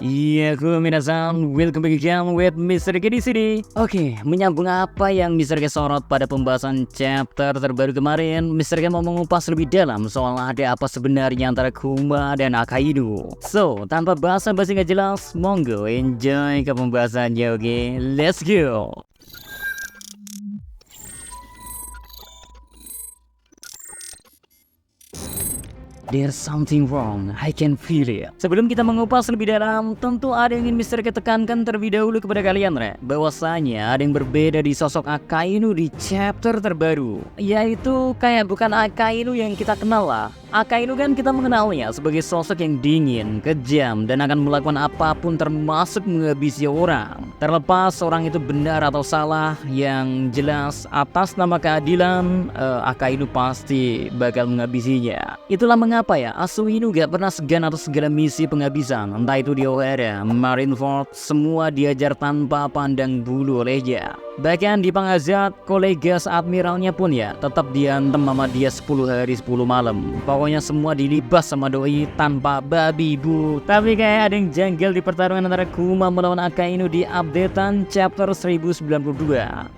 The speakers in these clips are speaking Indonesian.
Iya, minasan, welcome back again with Mr. K di sini. Oke, menyambung apa yang Mr. K sorot pada pembahasan chapter terbaru kemarin, Mr. K mau mengupas lebih dalam soal ada apa sebenarnya antara Kuma dan Akainu. So, tanpa basa-basi nggak jelas, monggo enjoy ke pembahasannya, oke? Let's go! There's something wrong, I can feel it. Sebelum kita mengupas lebih dalam, tentu ada yang ingin Mr. K tekankan terlebih dahulu kepada kalian, bahwasanya ada yang berbeda di sosok Akainu di chapter terbaru. Yaitu kayak bukan Akainu yang kita kenal lah. Akainu kan kita mengenalnya sebagai sosok yang dingin, kejam, dan akan melakukan apapun termasuk menghabisi orang. Terlepas orang itu benar atau salah, yang jelas atas nama keadilan, Akainu pasti bakal menghabisinya. Itulah mengapa ya, Asuinu gak pernah segan atas segala misi penghabisan, entah itu di Ohara, Marineford, semua diajar tanpa pandang bulu olehnya. Bahkan di Pangazat, kolega admiralnya pun ya tetap diantem sama dia 10 hari 10 malam. Pokoknya semua dilibas sama doi tanpa babi bu. Tapi kayak ada yang janggal di pertarungan antara Kuma melawan Akainu di updatean chapter 1092.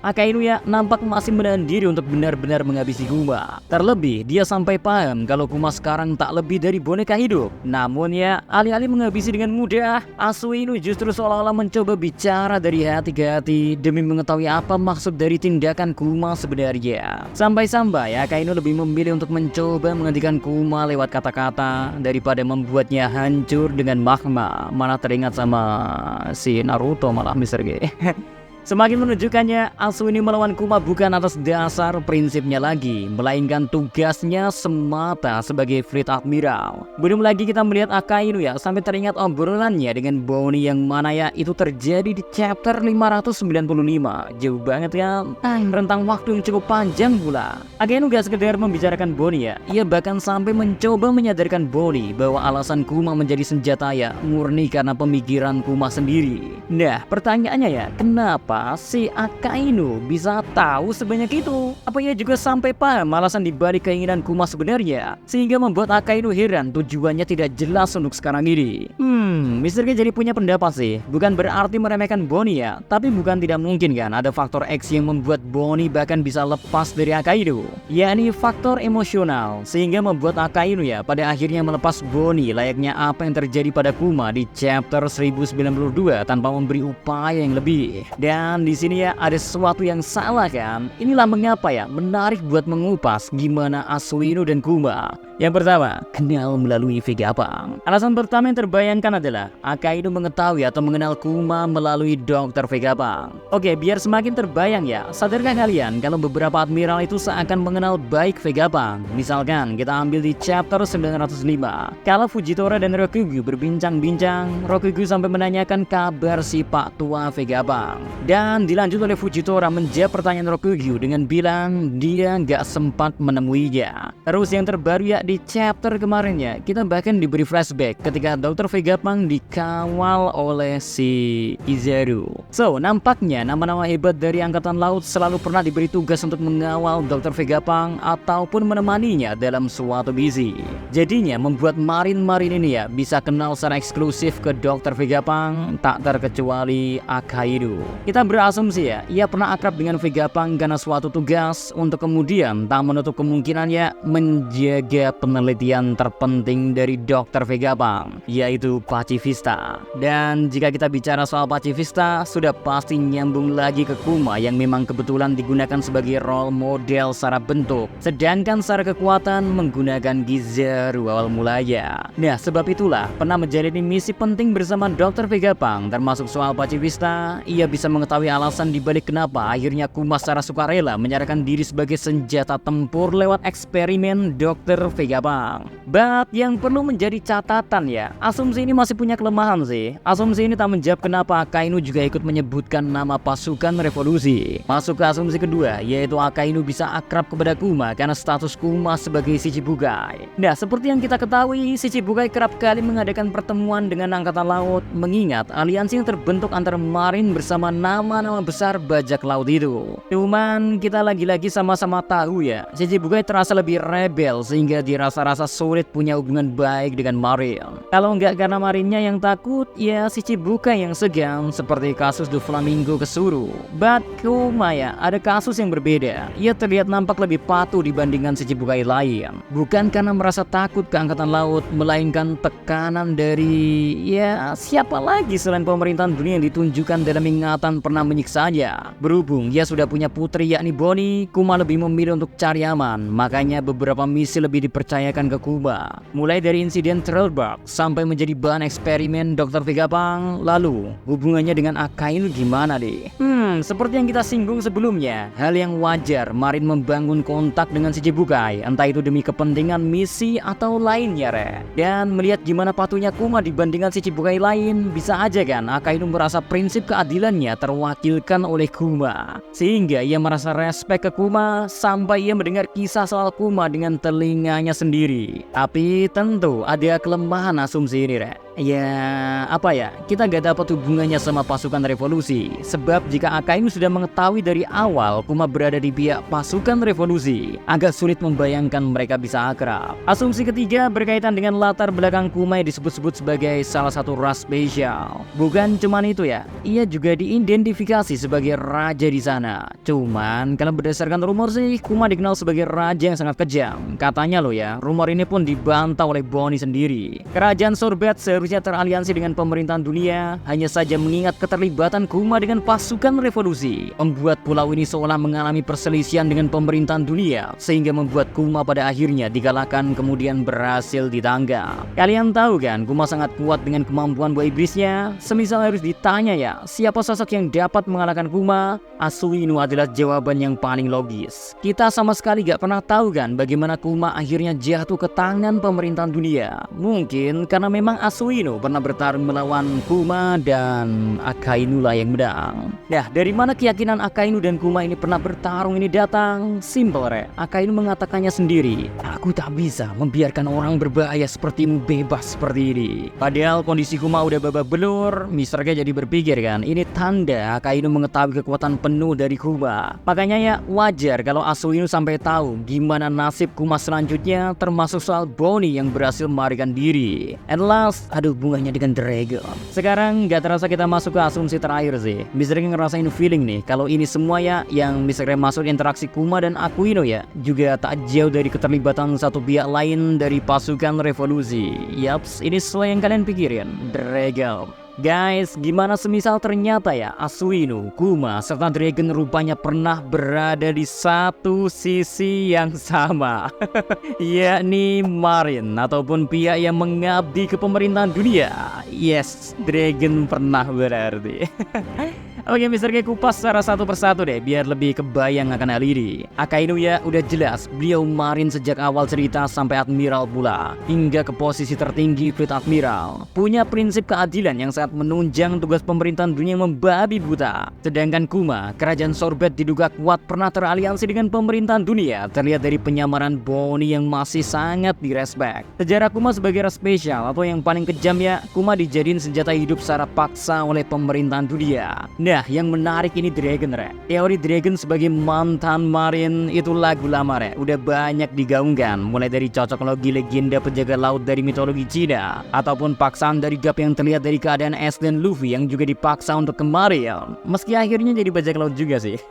Akainu ya nampak masih menahan diri untuk benar-benar menghabisi Kuma. Terlebih dia sampai paham kalau Kuma sekarang tak lebih dari boneka hidup. Namun ya alih-alih menghabisi dengan mudah, Asuinu justru seolah-olah mencoba bicara dari hati ke hati demi mengetahui apa maksud dari tindakan Kuma sebenarnya. Sampai-sampai Akainu lebih memilih untuk mencoba menghentikan Kuma lewat kata-kata daripada membuatnya hancur dengan magma. Malah teringat sama si Naruto malah Mr. G. Semakin menunjukkannya, Asuinu melawan Kuma bukan atas dasar prinsipnya lagi, melainkan tugasnya semata sebagai Fleet Admiral. Belum lagi kita melihat Akainu ya sampai teringat obrolannya dengan Bonnie yang mana ya itu terjadi di chapter 595. Jauh banget ya, rentang waktu yang cukup panjang pula. Akainu gak sekedar membicarakan Bonnie ya, ia bahkan sampai mencoba menyadarkan Bonnie bahwa alasan Kuma menjadi senjata ya murni karena pemikiran Kuma sendiri. Nah, pertanyaannya ya, kenapa si Akainu bisa tahu sebanyak itu? Apa ia juga sampai paham alasan dibalik keinginan Kuma sebenarnya? Sehingga membuat Akainu heran tujuannya tidak jelas untuk sekarang ini. Mr. K jadi punya pendapat sih. Bukan berarti meremehkan Bonnie ya, tapi bukan tidak mungkin kan ada faktor X yang membuat Bonnie bahkan bisa lepas dari Akainu, yakni faktor emosional, sehingga membuat Akainu ya pada akhirnya melepas Bonnie layaknya apa yang terjadi pada Kuma di chapter 1092 tanpa memberi upaya yang lebih. Dan di sini ya ada sesuatu yang salah kan? Inilah mengapa ya menarik buat mengupas gimana Asuinu dan Kuma. Yang pertama, kenal melalui Vegapunk. Alasan pertama yang terbayangkan adalah Akainu mengetahui atau mengenal Kuma melalui Dr. Vegapunk. Oke, biar semakin terbayang ya, sadarkah kalian kalau beberapa admiral itu seakan mengenal baik Vegapunk? Misalkan kita ambil di chapter 905. Kalau Fujitora dan Rokugu berbincang-bincang, Rokugu sampai menanyakan kabar si Pak Tua Vegapunk. Dan dilanjut oleh Fujitora menjawab pertanyaan Rokugu dengan bilang dia nggak sempat menemuinya. Terus yang terbaru ya di chapter kemarin ya, kita bahkan diberi flashback ketika Dr. Vegapunk dikawal oleh si Kizaru. So, nampaknya nama-nama hebat dari Angkatan Laut selalu pernah diberi tugas untuk mengawal Dr. Vegapunk ataupun menemaninya dalam suatu misi. Jadinya membuat marin-marin ini ya bisa kenal secara eksklusif ke Dr. Vegapunk, tak terkecuali Akainu. Kita berasumsi ya, ia pernah akrab dengan Vegapunk karena suatu tugas untuk kemudian tak menutup kemungkinan ya menjaga penelitian terpenting dari Dr. Vegapunk, yaitu Pacifista. Dan jika kita bicara soal Pacifista, sudah pasti nyambung lagi ke Kuma yang memang kebetulan digunakan sebagai role model secara bentuk, sedangkan secara kekuatan menggunakan Kizaru awal mulanya. Nah, sebab itulah pernah menjalani misi penting bersama Dr. Vegapunk, termasuk soal Pacifista. Ia bisa mengetahui alasan dibalik kenapa akhirnya Kuma secara sukarela menyerahkan diri sebagai senjata tempur lewat eksperimen Dr. Vegapunk. But yang perlu menjadi catatan ya, asumsi ini masih punya kelemahan sih. Asumsi ini tak menjawab kenapa Akainu juga ikut menyebutkan nama pasukan revolusi. Masuk ke asumsi kedua, yaitu Akainu bisa akrab kepada Kuma karena status Kuma sebagai Shichibukai. Nah, seperti yang kita ketahui, Shichibukai kerap kali mengadakan pertemuan dengan Angkatan Laut, mengingat aliansi yang terbentuk antara Marin bersama nama-nama besar bajak laut itu. Cuman kita lagi-lagi sama-sama tahu ya, Shichibukai terasa lebih rebel sehingga dia memiliki rasa-rasa sulit punya hubungan baik dengan Marin. Kalau nggak karena Marinnya yang takut, ya si Chichibukai yang segan seperti kasus Doflamingo ke Suru. But Kuma ya, ada kasus yang berbeda. Ia terlihat nampak lebih patuh dibandingkan si Chichibukai lain. Bukan karena merasa takut ke angkatan laut, melainkan tekanan dari ya siapa lagi selain pemerintahan dunia yang ditunjukkan dalam ingatan pernah menyiksanya. Berhubung ia sudah punya putri yakni Bonnie, Kuma lebih memilih untuk cari aman. Makanya beberapa misi lebih dipercayakan ke Kuma. Mulai dari insiden Thrillbug sampai menjadi bahan eksperimen Dr. Vegapunk. Lalu hubungannya dengan Akainu gimana deh? Seperti yang kita singgung sebelumnya, hal yang wajar Marin membangun kontak dengan si Chichibukai, entah itu demi kepentingan misi atau lainnya Dan melihat gimana patuhnya Kuma dibandingkan si Chichibukai lain, bisa aja kan Akainu merasa prinsip keadilannya terwakilkan oleh Kuma, sehingga ia merasa respek ke Kuma sampai ia mendengar kisah soal Kuma dengan telinganya sendiri. Tapi tentu ada kelemahan asumsi ini Ya apa ya, kita gak dapat hubungannya sama pasukan revolusi. Sebab jika Akainu sudah mengetahui dari awal Kuma berada di pihak pasukan revolusi, agak sulit membayangkan mereka bisa akrab. Asumsi ketiga berkaitan dengan latar belakang Kuma yang disebut-sebut sebagai salah satu ras spesial. Bukan cuman itu ya, ia juga diidentifikasi sebagai raja di sana. Cuman kalau berdasarkan rumor sih, Kuma dikenal sebagai raja yang sangat kejam. Katanya loh ya, rumor ini pun dibantah oleh Bonnie sendiri. Kerajaan Sorbet seharusnya teraliansi dengan pemerintahan dunia, hanya saja mengingat keterlibatan Kuma dengan pasukan revolusi membuat pulau ini seolah mengalami perselisihan dengan pemerintahan dunia, sehingga membuat Kuma pada akhirnya dikalahkan kemudian berhasil ditangkap. Kalian tahu kan, Kuma sangat kuat dengan kemampuan buah iblisnya. Semisal harus ditanya ya, siapa sosok yang dapat mengalahkan Kuma? Asuino adalah jawaban yang paling logis. Kita sama sekali gak pernah tahu kan bagaimana Kuma akhirnya jatuh ke tangan pemerintahan dunia. Mungkin karena memang Asuino pernah bertarung melawan Kuma dan Akainu lah yang menang. Nah, dari mana keyakinan Akainu dan Kuma ini pernah bertarung ini datang? Simple Akainu mengatakannya sendiri, aku tak bisa membiarkan orang berbahaya sepertimu bebas seperti ini. Padahal kondisi Kuma udah babak belur. Mr. K jadi berpikir kan, ini tanda Akainu mengetahui kekuatan penuh dari Kuma. Makanya ya wajar kalau Asuino sampai tahu gimana nasib Kuma selanjutnya, termasuk soal Bonnie yang berhasil melarikan diri. And last, ada hubungannya dengan Dragon. Sekarang gak terasa kita masuk ke asumsi terakhir sih. Mr. K ngerasain feeling nih kalau ini semua ya yang Mr. K masuk interaksi Kuma dan Akuino ya juga tak jauh dari keterlibatan satu pihak lain dari pasukan revolusi. Yaps, ini sesuai yang kalian pikirin, Dragon. Guys, gimana semisal ternyata ya Asuino, Kuma, serta Dragon rupanya pernah berada di satu sisi yang sama yakni Marin ataupun pihak yang mengabdi ke pemerintahan dunia. Yes, Dragon pernah berarti. Oke, Mr. K kupas secara satu persatu deh biar lebih kebayang akan hal ini. Akainu ya udah jelas beliau Marin sejak awal cerita sampai Admiral pula, hingga ke posisi tertinggi Fleet Admiral. Punya prinsip keadilan yang sangat menunjang tugas pemerintahan dunia yang membabi buta. Sedangkan Kuma, kerajaan Sorbet diduga kuat pernah teraliansi dengan pemerintahan dunia, terlihat dari penyamaran Bonnie yang masih sangat direspek. Sejarah Kuma sebagai ras spesial atau yang paling kejam ya, Kuma dijadiin senjata hidup secara paksa oleh pemerintahan dunia. Nah, yang menarik ini Dragon Teori Dragon sebagai mantan Marin itu lagu lama udah banyak digaungkan, mulai dari cocok logi legenda penjaga laut dari mitologi Cina, ataupun paksaan dari Gap yang terlihat dari keadaan Ace dan Luffy yang juga dipaksa untuk ke Marin, meski akhirnya jadi bajak laut juga sih.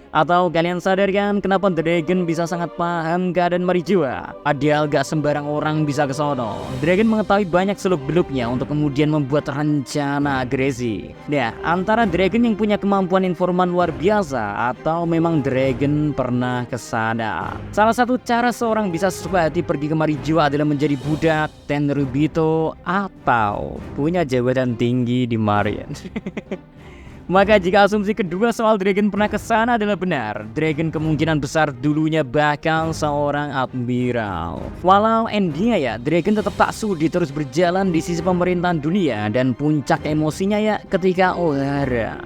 Atau kalian sadar kan kenapa Dragon bisa sangat paham keadaan Marijua? Padahal gak sembarang orang bisa ke sono. Dragon mengetahui banyak seluk-beluknya untuk kemudian membuat rencana agresi. Nah, antara Dragon yang punya kemampuan informan luar biasa atau memang Dragon pernah ke sana. Salah satu cara seorang bisa sesuka hati pergi ke Marijua adalah menjadi budak Tenryubito atau punya jabatan tinggi di Marin. Maka jika asumsi kedua soal Dragon pernah kesana adalah benar, Dragon kemungkinan besar dulunya bakal seorang admiral. Walau endingnya ya, Dragon tetap tak sudi terus berjalan di sisi pemerintahan dunia, dan puncak emosinya ya ketika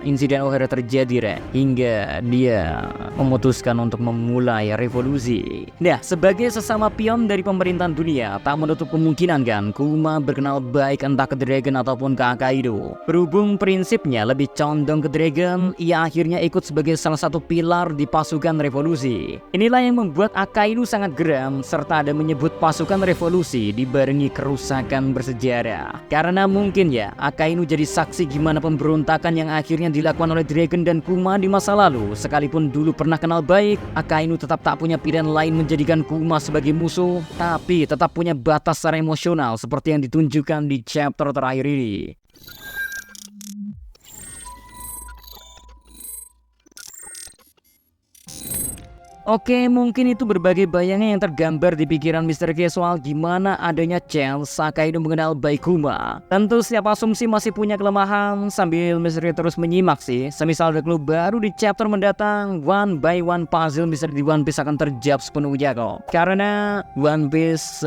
insiden O'Hara terjadi hingga dia memutuskan untuk memulai revolusi. Nah, sebagai sesama pion dari pemerintahan dunia, tak menutup kemungkinan kan Kuma berkenal baik entah ke Dragon ataupun ke Akainu. Berhubung prinsipnya lebih condong berpegang ke Dragon, ia akhirnya ikut sebagai salah satu pilar di pasukan revolusi. Inilah yang membuat Akainu sangat geram, serta ada menyebut pasukan revolusi dibarengi kerusakan bersejarah. Karena mungkin ya, Akainu jadi saksi gimana pemberontakan yang akhirnya dilakukan oleh Dragon dan Kuma di masa lalu. Sekalipun dulu pernah kenal baik, Akainu tetap tak punya pilihan lain menjadikan Kuma sebagai musuh, tapi tetap punya batas secara emosional seperti yang ditunjukkan di chapter terakhir ini. Oke, mungkin itu berbagai bayangan yang tergambar di pikiran Mr. K soal gimana adanya chance Akainu mengenal baik Kuma. Tentu setiap asumsi masih punya kelemahan, sambil Mr. K terus menyimak sih. Semisal ada clue baru di chapter mendatang, one by one puzzle Mr. di One Piece akan terjawab sepenuhnya kok. Karena One Piece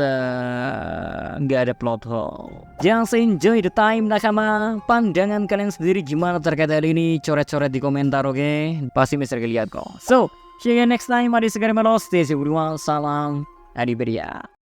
nggak ada plot hole. Jangan enjoy the time nakama. Pandangan kalian sendiri gimana terkait hal ini? Coret-coret di komentar, oke? Pasti Mr. K lihat kok. So, see you next time, Adi Segar Melos, stay safe everyone, salam, Adi Beria.